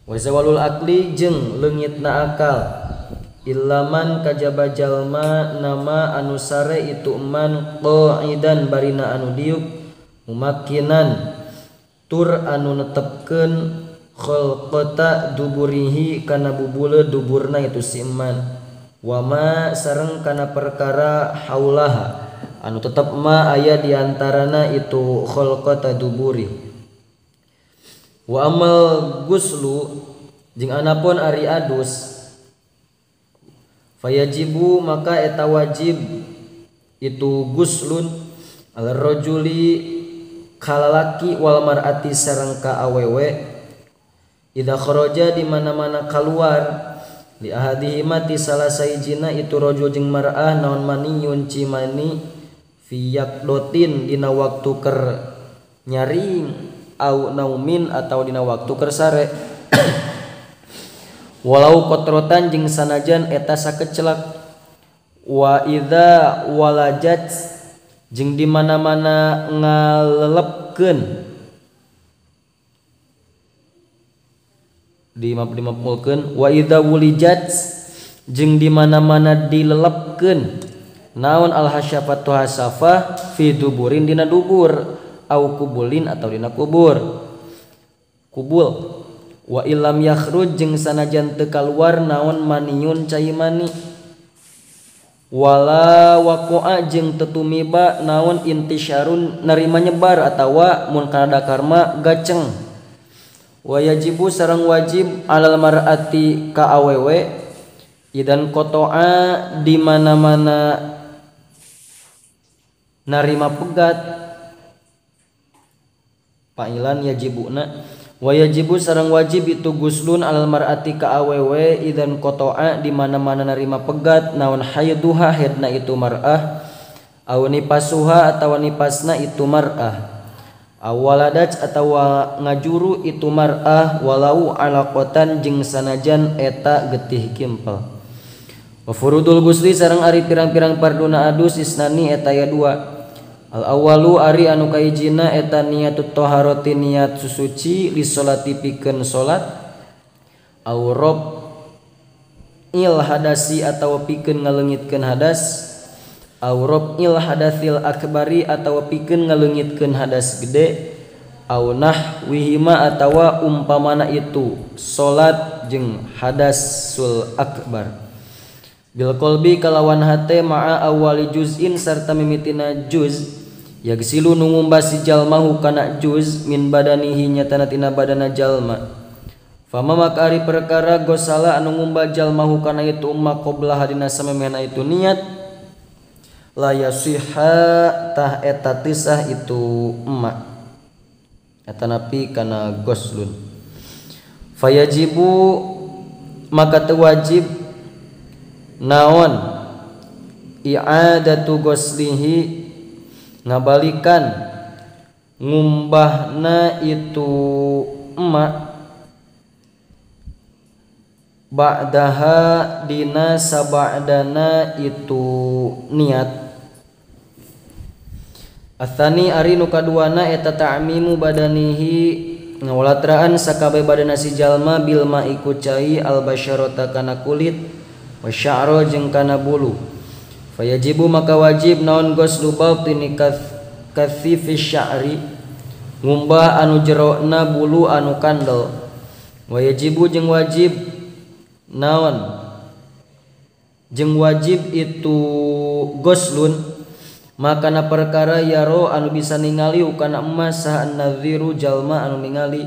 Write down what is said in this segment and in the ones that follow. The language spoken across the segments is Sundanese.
Wa zawalul akli jeung leungitna akal illaman kajaba jalma nama anu sare itu man qaidan barina anu diuk mumakkinan tur anu netepkeun khalqata duburihi kana bubule duburna itu si man wama sareng kana perkara haulaha anu tetep ma aya diantarana itu khalqata duburi. Wa amal guslu jeung anapun ari adus fayajibu maka eta wajib itu guslun al rajuli kalalaki wal mar'ati sareng ka awewe idza kharaja di mana-mana keluar li ahadihima ti salah saijina itu rajul jeung mar'ah naon maniyun cimani fi yaqdotin dina waktu keur nyaring au naumin atau dina waktu keur sare walau kotrotan jeung sanajan eta sakeclak wa idza walajat jeung di mana-mana ngalelepkeun dimapulkeun wa idza wulijat jeung di mana-mana dilelepkeun naon al hasyafatu hasafah fi duburin dina dubur au kubulin atau dina kubul wa illam yakhruj jeung sanajan teu kaluar naon maniyun cai mani wala waqa'a jeung teu tumiba naon intisyarun narima nyebar atawa mun kana karma gaceng. Wa yajibu sareng wajib alal mar'ati ka awewe idan qata'a di mana-mana narima pegat fa'ilan yajibuna wa yajibu sareng wajib itu guslun alal mar'ati ka awewe idan qata'a di mana-mana narima pegat naon haiduha haidna itu mar'ah aw nipasuha atawa nipasna itu mar'ah awaladat atau ngajuru itu mar'ah walau alaqatan jeung sanajan eta getih kimpel. Wa furudul gusli sareng ari pirang-pirang parduna adus isnani eta ya dua. Al awalu ari anu kahijina eta niatut taharati niat susuci li salati pikeun salat aw rob il hadasi atawa pikeun ngaleungitkeun hadas aw rab'il hadatsil akbari atawa pikeun ngaleungitkeun hadas gede aw nahwihima atawa umpamana itu salat jeung hadasul akbar bil qalbi kalawan hate ma'a awali juz'in sarta mimitina juz yagsilu nu ngumbasi jalmahu kana juz min badanihi nyatana tina badana jalma fama makari perkara gosala anu ngumbah jalmahu kana itu umma qabla hadina samemehna itu niat la yasihha tah eta tisah itu emak eta napi kana goslun fayajibu maka teu wajib naon i'adatu goslihi ngabalikan ngumbahna itu emak ba'daha dina saba'dana itu niat. Atsani ari nu kaduana eta ta'mimu badanihi ngawalatraan sakabeh badana si jalma bil ma'i ku cai al basyarata kana kulit wa sya'ra jeung kana bulu. Fayajibu maka wajib naon ghuslu batini kathifis sya'ri ngumbah anu jerona bulu anu kandel. Wa yajibu jeung wajib naon jeung wajib itu ghuslun makana perkara yaro anu bisa ningali ukana emas saha an-nadhiru jalma anu ningali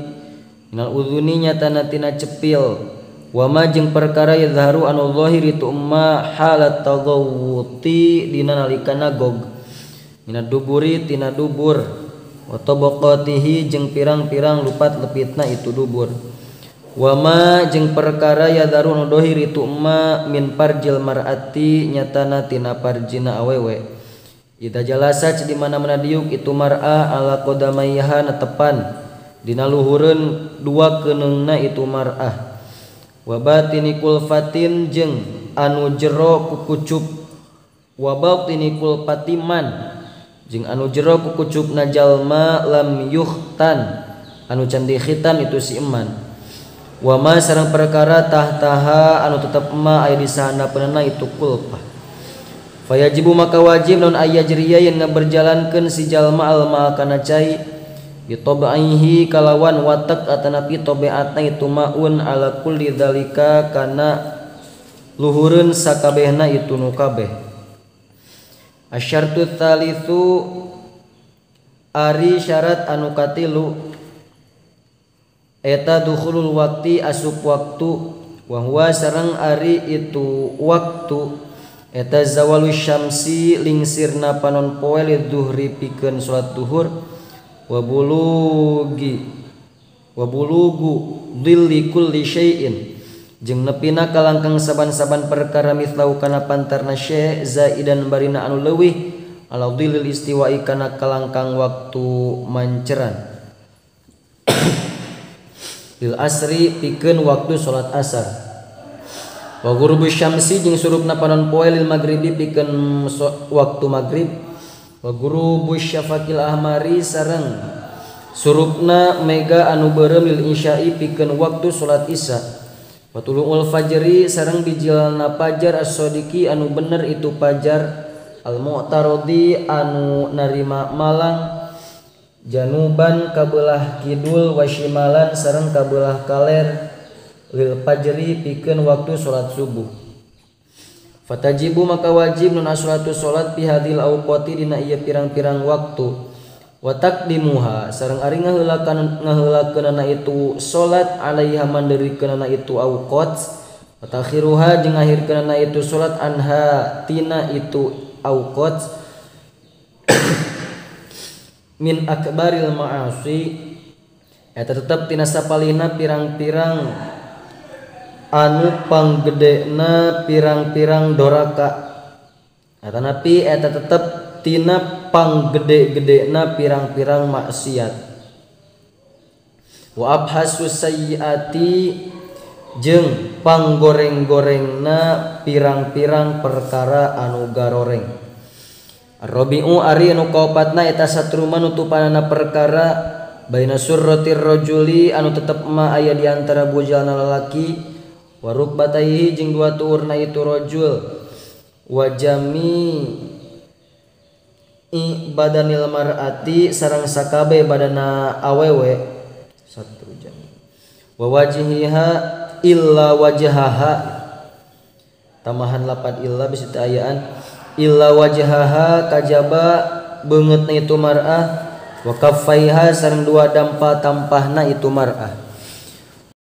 minal udhuni nyatana tina cepil wa ma jeung perkara yadharu anu zahir itu umma halat taghawuti dina nalikana gog minad duburi tina dubur wa tabaqatihi jeung pirang-pirang lupat lepitna itu dubur wa ma jeung perkara yadharu anu zahir itu umma min parjil mar'ati nyatana tina parjina awewe. Ida jalasa di mana-mana diuk itu mar'ah ala qadamayha netepan dina luhureun dua keneungna itu mar'ah wa batini kulfatin jeung anu jero kukucup wa batini kulfatiman jeung anu jero kukucupna jalma lam yuhtan anu can dikhitan itu si eman wa ma sareng perkara tahtaha anu tetep ma aya di sahandapeunna itu kulpah. Fayajibu maka wajib naon aya jriya yen ngaberjalankeun si jalma alma kana cai bitobaihi kalawan watak atanapi tobeatna itu maun ala kulli dzalika kana luhureun sakabehna itu nu kabeh. Asyartu tsalitsu ari syarat anu katilu eta dukhulul waqti asup waktu wa huwa sareng ari itu waktu eta zawalus syamsi lingsirna panon poe lidzuhri pikeun salat duhur wa bulugu dhilli kulli syai'in jeung nepina kalangkang saban-saban perkara mislau kana pantarna syai' zaidan barina anu leuwih ala dhillil istiwa'i kana kalangkang waktu manceran lil asri pikeun waktu salat asar wa ghurubus syamsi jeung surupna panon poe lil maghribi pikeun waktu maghrib wa ghurubus syafaqil ahmari sareng surupna mega anu beureum lil isya'i pikeun waktu salat isya wa tuluul fajri sareng bijilna fajar as-shadiqi anu bener itu fajar al mu'taradi anu narima malang januban kabelah kidul wasyimalan sareng kabelah kaler lil fajri pikeun waktu salat subuh. Fatajibu maka wajib nun aslatu salat fi hadil awqati dina ieu pirang-pirang waktu wa taqdimuha sareng ari ngaheulakeunana itu salat alaiha mandirikeunana itu awqat wa takhiruha jeung ngahirkeunana itu salat anha tina itu awqat min akbaril ma'asi eta tetep tina sapalihna pirang-pirang anu panggedena pirang-pirang doraka atanapi eta tetep tina panggede-gedena pirang-pirang maksiat wa abhasus sayyiati jeung panggoreng-gorengna pirang-pirang perkara anu garoreng. Rabi'u ari anu kaopatna eta satruman nutupanana perkara baina surratir rajuli anu tetep ma aya di antara bojalna lalaki wa rukbataihi jeung dua tuurna itu rajul wa jami'i badanil mar'ati sareng sakabe badana awewe satu jam wa wajhiha illa wajhaha tamahan lapat illa bisi ayaan illa wajhaha kajaba beungeutna itu mar'ah wa kaffaiha sareng dua dampa tampahna itu mar'ah